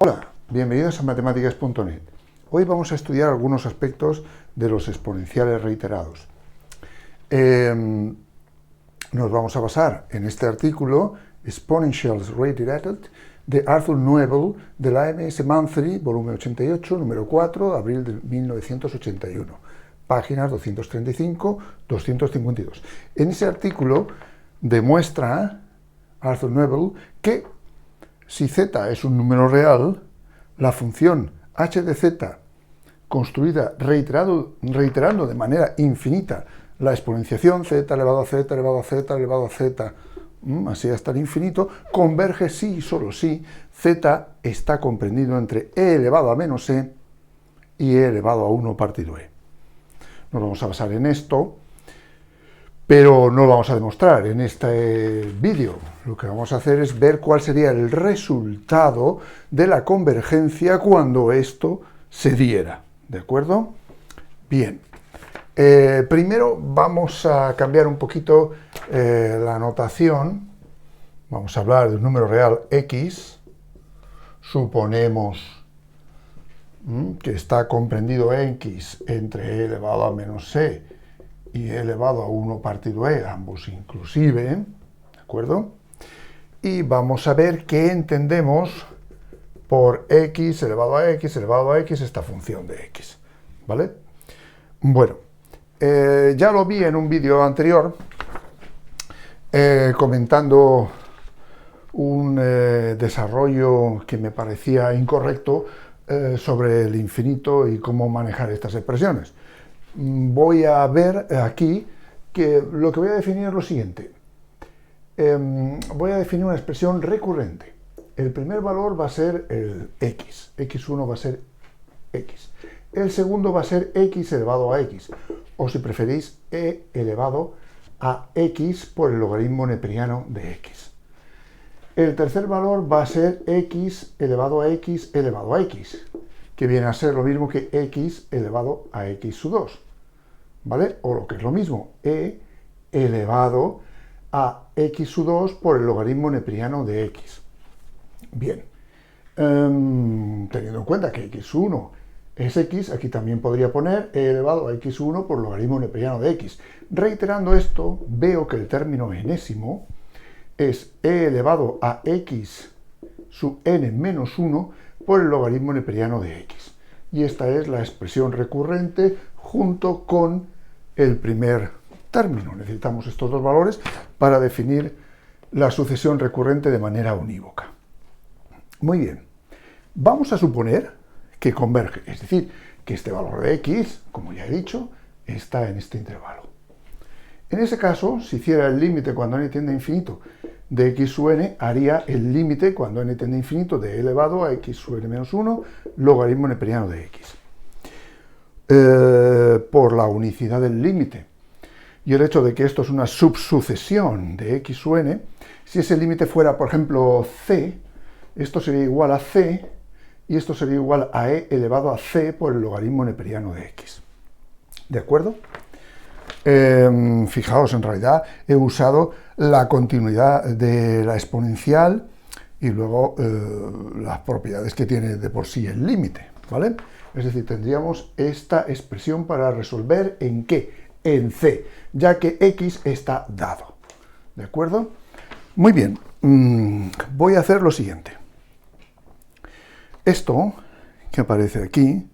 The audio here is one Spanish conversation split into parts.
Hola, bienvenidos a matemáticas.net. Hoy vamos a estudiar algunos aspectos de los exponenciales reiterados. Nos vamos a basar en este artículo, Exponentials Reiterated, de Arthur Nuebel, de la MS Monthly, volumen 88, número 4, abril de 1981, páginas 235-252. En ese artículo demuestra Arthur Nuebel que si z es un número real, la función h de z, construida reiterando de manera infinita la exponenciación z elevado a z elevado a z elevado a z, así hasta el infinito, converge si y solo si z está comprendido entre e elevado a menos e y e elevado a 1 partido e. Nos vamos a basar en esto, pero no lo vamos a demostrar en este vídeo. Lo que vamos a hacer es ver cuál sería el resultado de la convergencia cuando esto se diera. ¿De acuerdo? Bien. Primero vamos a cambiar un poquito la notación. Vamos a hablar de un número real x. Suponemos que está comprendido x entre e elevado a menos e y e elevado a 1 partido e, ambos inclusive, ¿de acuerdo? Y vamos a ver qué entendemos por x elevado a x elevado a x, esta función de x, ¿vale? Bueno, ya lo vi en un vídeo anterior, comentando un desarrollo que me parecía incorrecto sobre el infinito y cómo manejar estas expresiones. Voy a ver aquí que lo que voy a definir es lo siguiente. Voy a definir una expresión recurrente. El primer valor va a ser el x. x1 va a ser x. El segundo va a ser x elevado a x. O si preferís, e elevado a x por el logaritmo neperiano de x. El tercer valor va a ser x elevado a x elevado a x, que viene a ser lo mismo que x elevado a x sub 2, ¿vale? O lo que es lo mismo, e elevado a x sub 2 por el logaritmo neperiano de x. Bien, teniendo en cuenta que x1 es x, aquí también podría poner e elevado a x1 por el logaritmo neperiano de x. Reiterando esto, veo que el término enésimo es e elevado a x sub n menos 1 por el logaritmo neperiano de x. Y esta es la expresión recurrente junto con el primer término. Necesitamos estos dos valores para definir la sucesión recurrente de manera unívoca. Muy bien. Vamos a suponer que converge, es decir, que este valor de x, como ya he dicho, está en este intervalo. En ese caso, si hiciera el límite cuando n tiende a infinito de x sub n, haría el límite cuando n tiende a infinito de e elevado a x sub n menos 1, logaritmo neperiano de x. Por la unicidad del límite y el hecho de que esto es una subsucesión de x sub n, si ese límite fuera, por ejemplo, c, esto sería igual a c y esto sería igual a e elevado a c por el logaritmo neperiano de x. ¿De acuerdo? Fijaos, en realidad he usado la continuidad de la exponencial y luego las propiedades que tiene de por sí el límite, ¿vale? Es decir, tendríamos esta expresión para resolver ¿en qué? En c, ya que x está dado. ¿De acuerdo? Muy bien, voy a hacer lo siguiente. Esto que aparece aquí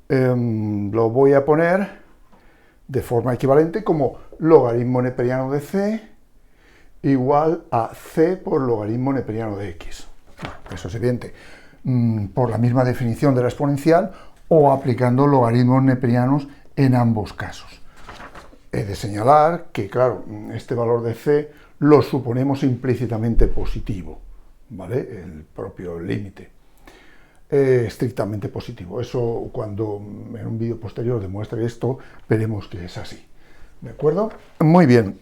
lo voy a poner de forma equivalente como logaritmo neperiano de c igual a c por logaritmo neperiano de x. Bueno, eso es evidente. Por la misma definición de la exponencial o aplicando logaritmos neperianos en ambos casos. He de señalar que, claro, este valor de c lo suponemos implícitamente positivo, ¿vale? El propio límite. Estrictamente positivo. Eso, cuando en un vídeo posterior demuestre esto, veremos que es así. ¿De acuerdo? Muy bien.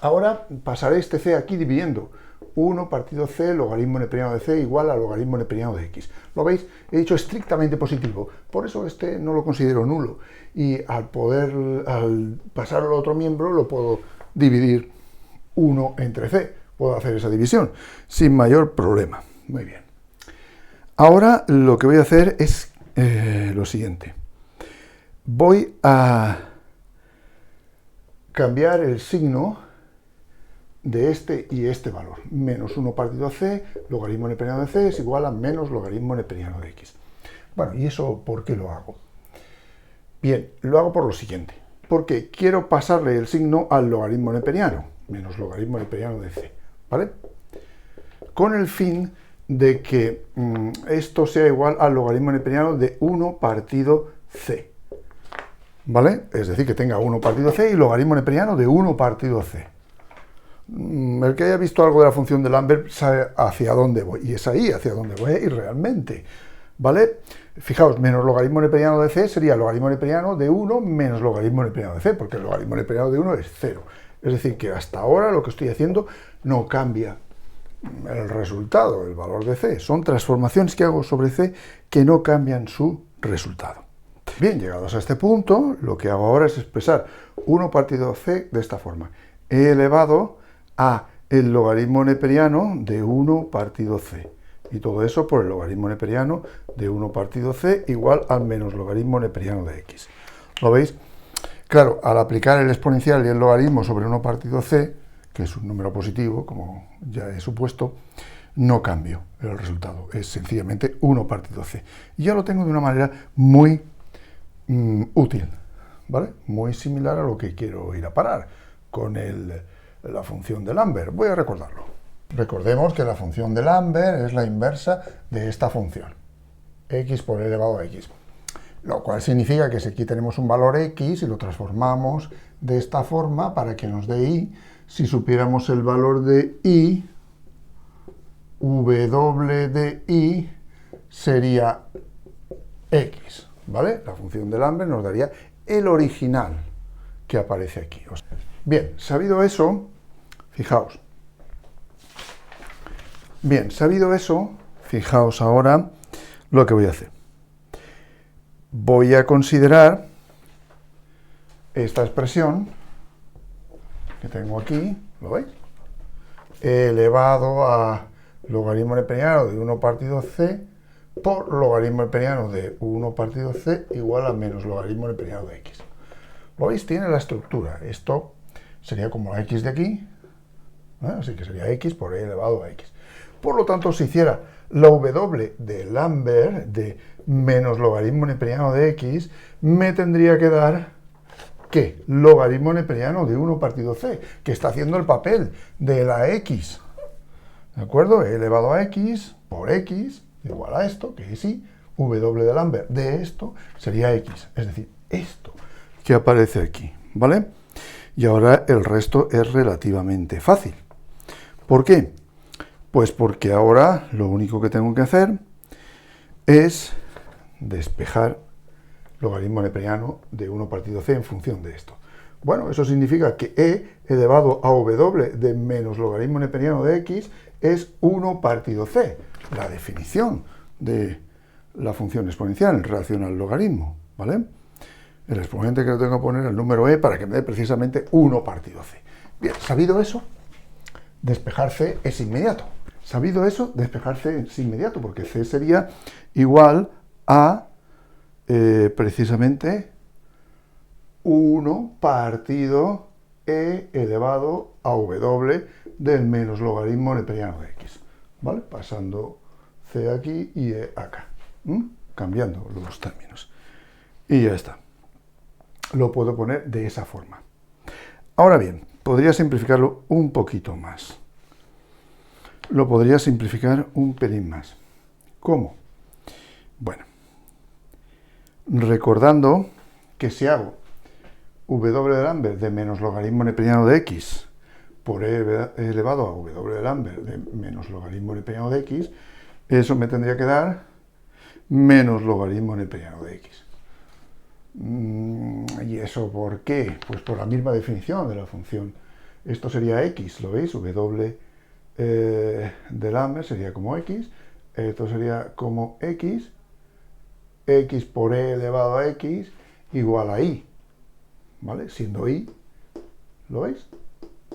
Ahora pasaré este c aquí dividiendo 1 partido c logaritmo neperiano de c igual a logaritmo neperiano de x. ¿Lo veis? He dicho estrictamente positivo. Por eso este no lo considero nulo. Y al pasarlo al otro miembro, lo puedo dividir 1 entre c. Puedo hacer esa división sin mayor problema. Muy bien. Ahora lo que voy a hacer es lo siguiente. Voy a cambiar el signo de este y este valor. Menos 1 partido c, logaritmo neperiano de c es igual a menos logaritmo neperiano de x. Bueno, ¿y eso por qué lo hago? Bien, lo hago por lo siguiente. Porque quiero pasarle el signo al logaritmo neperiano, menos logaritmo neperiano de c, ¿vale? Con el fin de que esto sea igual al logaritmo neperiano de 1 partido c, ¿vale? Es decir, que tenga 1 partido c y logaritmo neperiano de 1 partido c. El que haya visto algo de la función de Lambert sabe hacia dónde voy, y es ahí hacia dónde voy a ir realmente, ¿vale? Fijaos, menos logaritmo neperiano de c sería logaritmo neperiano de 1 menos logaritmo neperiano de c, porque el logaritmo neperiano de 1 es 0. Es decir, que hasta ahora lo que estoy haciendo no cambia el resultado, el valor de c. Son transformaciones que hago sobre c que no cambian su resultado. Bien, llegados a este punto, lo que hago ahora es expresar 1 partido c de esta forma. He elevado a el logaritmo neperiano de 1 partido c. Y todo eso por el logaritmo neperiano de 1 partido c igual al menos logaritmo neperiano de x. ¿Lo veis? Claro, al aplicar el exponencial y el logaritmo sobre 1 partido c, que es un número positivo, como ya he supuesto, no cambio el resultado. Es sencillamente 1 partido c. Y ya lo tengo de una manera muy útil, ¿vale? Muy similar a lo que quiero ir a parar con la función de Lambert. Voy a recordarlo. Recordemos que la función de Lambert es la inversa de esta función, x por e elevado a x. Lo cual significa que si aquí tenemos un valor x y lo transformamos de esta forma para que nos dé y, si supiéramos el valor de y, w de y sería x, ¿vale? La función de Lambert nos daría el original que aparece aquí. Bien, sabido eso, fijaos. Bien, sabido eso, fijaos ahora lo que voy a hacer. Voy a considerar esta expresión que tengo aquí, ¿lo veis? Elevado a logaritmo neperiano de 1 partido c por logaritmo neperiano de 1 partido c igual a menos logaritmo neperiano de x. ¿Lo veis? Tiene la estructura. Esto sería como la x de aquí, ¿eh? Así que sería x por e elevado a x. Por lo tanto, si hiciera la w de Lambert de menos logaritmo neperiano de x, me tendría que dar, ¿qué? Logaritmo neperiano de 1 partido c, que está haciendo el papel de la x. ¿De acuerdo? E elevado a x por x igual a esto, que es y, w de Lambert de esto sería x. Es decir, esto que aparece aquí, ¿vale? Y ahora el resto es relativamente fácil. ¿Por qué? Pues porque ahora lo único que tengo que hacer es despejar logaritmo neperiano de 1 partido c en función de esto. Bueno, eso significa que e elevado a w de menos logaritmo neperiano de x es 1 partido c, la definición de la función exponencial en relación al logaritmo, ¿vale? El exponente que le tengo que poner el número e para que me dé precisamente 1 partido c. Bien, sabido eso, despejar c es inmediato. Sabido eso, despejar c es inmediato, porque c sería igual a precisamente 1 partido e elevado a w del menos logaritmo neperiano de x, ¿vale? Pasando c aquí y e acá, cambiando los términos. Y ya está. Lo puedo poner de esa forma. Ahora bien, podría simplificarlo un poquito más. Lo podría simplificar un pelín más. ¿Cómo? Bueno, recordando que si hago w de Lambert de menos logaritmo neperiano de x por e elevado a w de Lambert de menos logaritmo neperiano de x, eso me tendría que dar menos logaritmo neperiano de x. ¿Y eso por qué? Pues por la misma definición de la función. Esto sería x, ¿lo veis? W de Lambert sería como x, esto sería como x por e elevado a x igual a y, ¿vale? Siendo y, ¿lo veis?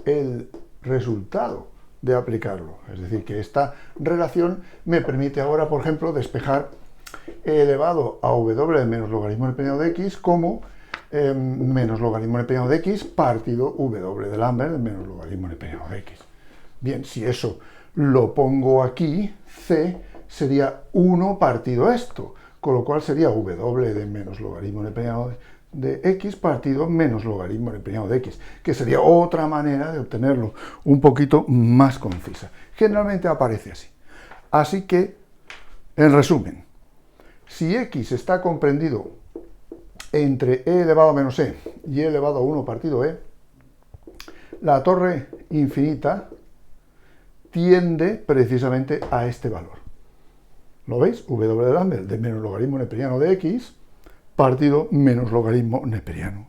El resultado de aplicarlo. Es decir, que esta relación me permite ahora, por ejemplo, despejar e elevado a w de menos logaritmo empeñado de x como menos logaritmo empeñado de x partido w de Lambert de menos logaritmo empeñado de x. Bien, si eso lo pongo aquí, c sería 1 partido esto, con lo cual sería w de menos logaritmo empeñado de x partido menos logaritmo empeñado de x, que sería otra manera de obtenerlo, un poquito más concisa. Generalmente aparece así. Así que, en resumen, si x está comprendido entre e elevado a menos e y e elevado a 1 partido e, la torre infinita tiende precisamente a este valor. ¿Lo veis? W de Lambert de menos logaritmo neperiano de x partido menos logaritmo neperiano